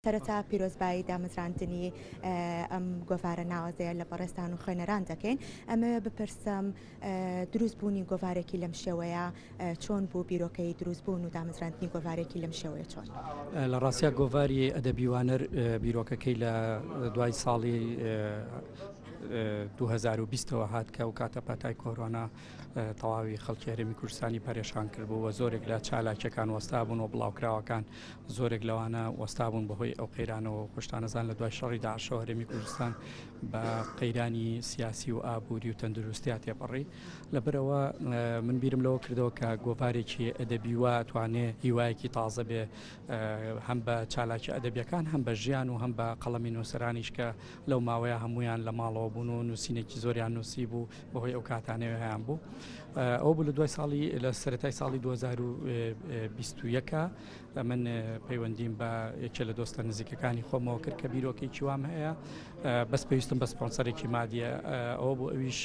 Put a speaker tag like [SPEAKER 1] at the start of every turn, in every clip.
[SPEAKER 1] سەرەتا پیرۆزبایی دامەزراندنی ئەم گۆڤارە ناوازەیە لە بەڕێستان و خوێنەران دەکەین. ئەمە بپرسم دروستبوونی گۆڤارێکی لەم شێوەیە چۆن بوو، بیرۆکەی دروستبوون و دامەزراندنی گۆڤارێکی لەم شێوەیە چۆن؟
[SPEAKER 2] لە ڕاستیە گۆڤاری ئەدەبی وانەر بیرۆکەکەی لە دوای ساڵی 2020ەوە هات کە و کاتە پەتای کۆرۆنا تەواوی خەڵکی هەرێمی کوردستانی پەرێشان کردبوو و زۆرێک لە چالاکیەکان وەستا بوون و بڵاوکراوەکان زۆرێک لەوانە وەستا بوون بەهۆی ئەو قەیرانەوە خۆشتانەزان لە دوای شەڕی داعشەوە هەرێمی کوردستان بە قەیرانی سیاسی و ئابووری و تەندروستی تێپەڕی. لەبەرەوە من بیرم لەوە کردەوە کە گۆڤارێکی ئەدەبی وا توانێ هیوایەکی تازە بێ هەم بە چالاکی ئەدەبیەکان هەم بە ژیان و هەم بە قەڵەمی نووسەرانیش کە لەو ماوەیە هەمویان لە ماڵەوە بوون و نووسینێکی زۆریان نووسی بوو بەهۆی ئەو کاتانەوە هەیان بوو. ئەو بوو لە دوای ساڵی لە سەرەتای ساڵی 2021 من پەیوەندیم بە یەکێ لە دۆستە نزیکەکانی خۆمەوە کرد کە بیرۆکێکی وام هەیە، بەس پێویستم بە سپۆنسەرێکی مادیە. ئەوە بوو ئەویش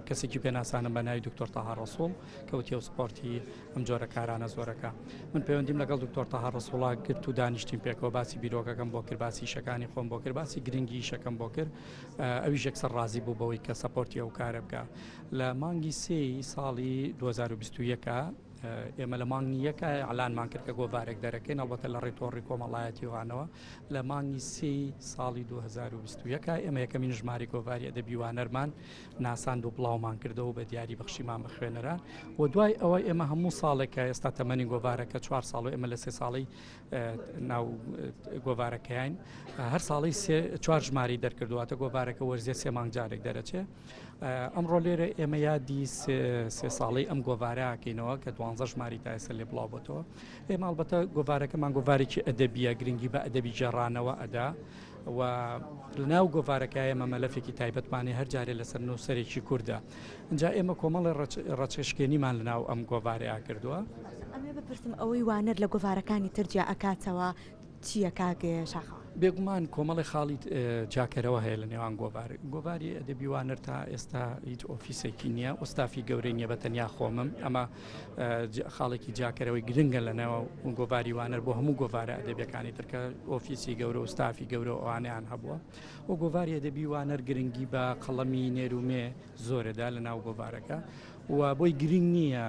[SPEAKER 2] کەسێکی پێناسانم بە ناوی دکتۆر تاها ڕەسوڵ کەوتی ئەو سپۆرتی ئەم جۆرە کارانە زۆرەکە. من پەیوەندیم لەگەڵ دکتۆر تاها ڕەسوڵا گرت و دانیشتیم پێکەوە، باسی بیرۆکەکەم بۆ کرد، باسی شەکانی خۆم بۆ کرد، باسی گرنگی شەکەم بۆ کرد. ئەویش یەکسەر ڕازی بوو بەوەی کە سەپۆرتی ئەو کارە بکە. لە مانگی سێی ساڵی 2021 ئێمە لە مانگی یەکە ئەعلانمان کرد کە گۆڤارێک دەرەکەین، ئەڵبەتە لە ڕێتۆڕی کۆمەڵایەتی وانەوە. لە مانگی سێی ساڵی 2021 ئێمە یەکەمین ژماری گۆڤاری ئەدەبی وانەرمان ناساند و بڵاومان کردەوە بە دیاری بەخشیمان بە خوێنەران. و دوای ئەوە ئێمە هەموو ساڵێکە ئێستا تەمەنی گۆڤارەکە 4 ساڵ و ئێمە لە 3 ساڵی ناو گۆڤارەکەیان هەر ساڵی 4 ژماری دەرکردوواتە گۆڤارەکە وەرزێ 3 مانگ جارێک دەرەچێ. ئەمڕۆ لێرە ئێمە یادی 3 ساڵی ئەم گۆڤارەکەینەوە کە 12 ژماری تا ئێستا لێ بڵاو بۆتەوە. ئێمە ئەڵبەتە گۆڤارەکەمان گۆڤارێکی ئەدەبیە، گرنگی بە ئەدەبی جێڕانەوە ئەدا و لەناو گۆڤارەکە ئێمە مەلەفێکی تایبەتمانی هەر جارێ لەسەر نووسەرێکی کووردە. اینجا ئێمە کۆمەڵی ڕەچێشکێنیمان لەناو ئەم گۆڤارەیە کردووە.
[SPEAKER 1] ئەمێ بپرسم ئەوەی وانەر لە گۆڤارەکانی ترجیا ئەکاتەوە چییە کاگێ شاخەوە؟
[SPEAKER 2] بێگومان کۆمەڵی خاڵی جاکەرەوە هەیە لە نێوان گۆڤاری ئەدەبی وانەر تا ئێستا هیچ ئۆفیسێکی نییە، ئۆستافی گەورەی نییە، بە تەنیا خۆمم. ئەمە خاڵێکی جاکەرەوەی گرنگە لە نێوە گۆڤاری وانەر بۆ هەموو گۆڤارە ئەدەبیەکانی ترکە ئۆفیسی گەورە و ئۆستافی گەورە ئەوانیان هەبووە. و گۆڤاری ئەدەبی وانەر گرنگی بە قەڵەمی نێرومێ زۆرەدا لە ناو گۆڤارەکە و بۆی گرنگ نییە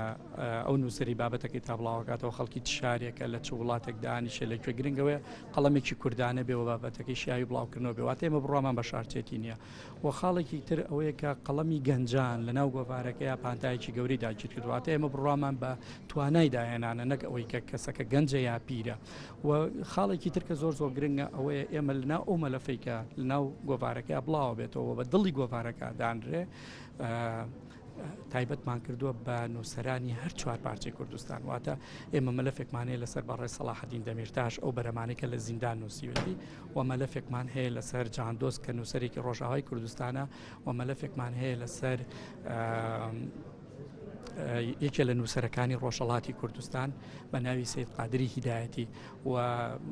[SPEAKER 2] ئەو نووسری بابەتەکەی تا بڵاوکاتەوە خەڵکی شارێکە لە چ وڵاتێک دانیشە لەکوێ گرنگەوەی قەڵەمێکی کوردانە بێ و بابەتەکەی شیاوی بڵاوکردنەوە بێواتە ئێمە بڕوامان بە شارچێتی نییە. و خاڵێکی تر ئەوەیە کە قەڵەمی گەنجان لە ناو گۆڤارەکە یا پانتایکی گەوری داگیر کردواتە ئێمە بڕوامان بە توانای داهێنانە، نەک ئەوەی کە کەسەکە گەنجە یا پیرە. و خاڵێکی ترکە زۆر گرنگە ئەوەیە ئێمە لەناو ئەو مەلەفەیکە لەناو گۆڤارەکە بڵاوە بێتەوە بە دڵی گۆڤارەکە دانرێ تایبەتمان کردووە بە نووسەرانی هەر 4 پارچەی کوردستان. واتە ئێمە مەلەفێکمان هەیە لەسەر بەڕێ سەلاحەدین دەمیرتاش ئەو بەرەمانێکە لە زیندان نووسیوەتی، و مەلەفێکمان هەیە لەسەر جاندۆست کە نووسەرێکی ڕۆژاوای کوردستانە، و مەلەفێکمان هەیە لەسەر یەکێ لە نووسەرەکانی ڕۆژهەڵاتی کوردستان بە ناوی سەید قادری هیدایەتی و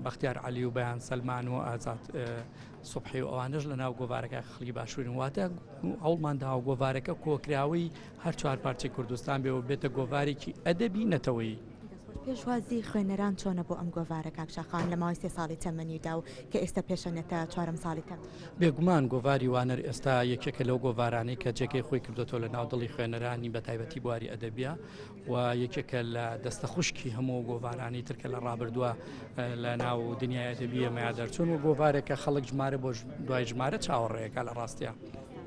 [SPEAKER 2] بەختیار عەلی و بەیان سەلمان و ئازاد سوبحی و ئەوانش لە ناو گۆڤارەکە خەڵکی باشوورن. واتە هەوڵمان داوە گۆڤارەکە کۆکراوی هەر 4 پارچەی کوردستان بێ و بێتە گۆڤارێکی ئەدەبی نەتەوەیی.
[SPEAKER 1] پێشوازی خوێنەران چۆنە بۆ ئەم گۆڤارە کاکشاخان لە ماوەی 3 ساڵی تەمەنیدا و کە ئێستا پێشەنێتە 4ەم ساڵی تەمەنی؟
[SPEAKER 2] بێگومان گۆڤاری وانەر ئێستا یەکێکە لەو گۆڤارانەی کە جێگەی خۆی کردوتەوە لە ناو دڵی خوێنەرانی بە تایبەتی بواری ئەدەبیە و یەکێکە لە دەستە خوشکی هەموو گۆڤارانی ترکە لە ڕابردووە لە ناو دنیای ئەدەبیە مەیە دەرچوون و گۆڤارێکە خەڵک ژمارە بۆ دوای ژمارە چاوەڕێیەکە لە ڕاستیە.